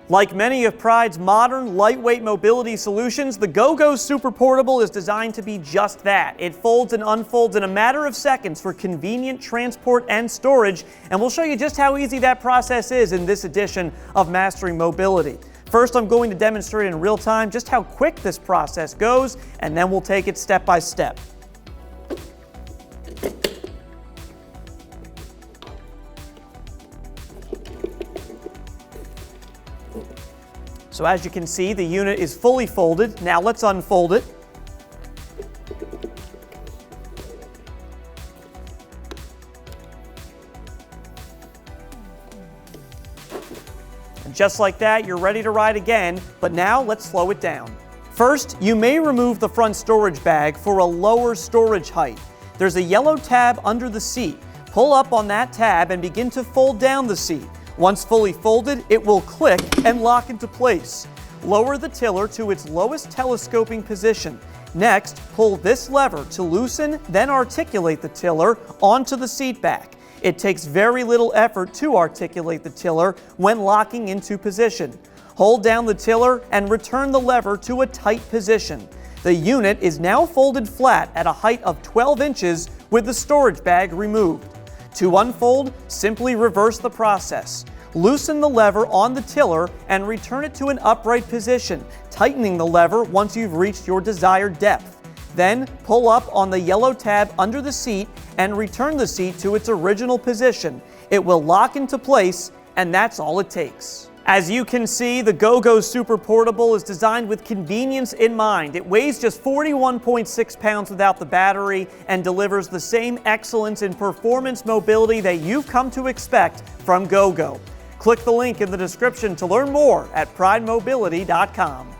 Like many of Pride's modern, lightweight mobility solutions, the GoGo Super Portable is designed to be just that. It folds and unfolds in a matter of seconds for convenient transport and storage, and we'll show you just how easy that process is in this edition of Mastering Mobility. First, I'm going to demonstrate in real time just how quick this process goes, and then we'll take it step by step. So as you can see, the unit is fully folded. Now let's unfold it. And just like that, you're ready to ride again, but now let's slow it down. First, you may remove the front storage bag for a lower storage height. There's a yellow tab under the seat. Pull up on that tab and begin to fold down the seat. Once fully folded, it will click and lock into place. Lower the tiller to its lowest telescoping position. Next, pull this lever to loosen, then articulate the tiller onto the seat back. It takes very little effort to articulate the tiller when locking into position. Hold down the tiller and return the lever to a tight position. The unit is now folded flat at a height of 12 inches with the storage bag removed. To unfold, simply reverse the process. Loosen the lever on the tiller and return it to an upright position, tightening the lever once you've reached your desired depth. Then pull up on the yellow tab under the seat and return the seat to its original position. It will lock into place, and that's all it takes. As you can see, the GoGo Super Portable is designed with convenience in mind. It weighs just 41.6 pounds without the battery and delivers the same excellence in performance mobility that you've come to expect from GoGo. Click the link in the description to learn more at pridemobility.com.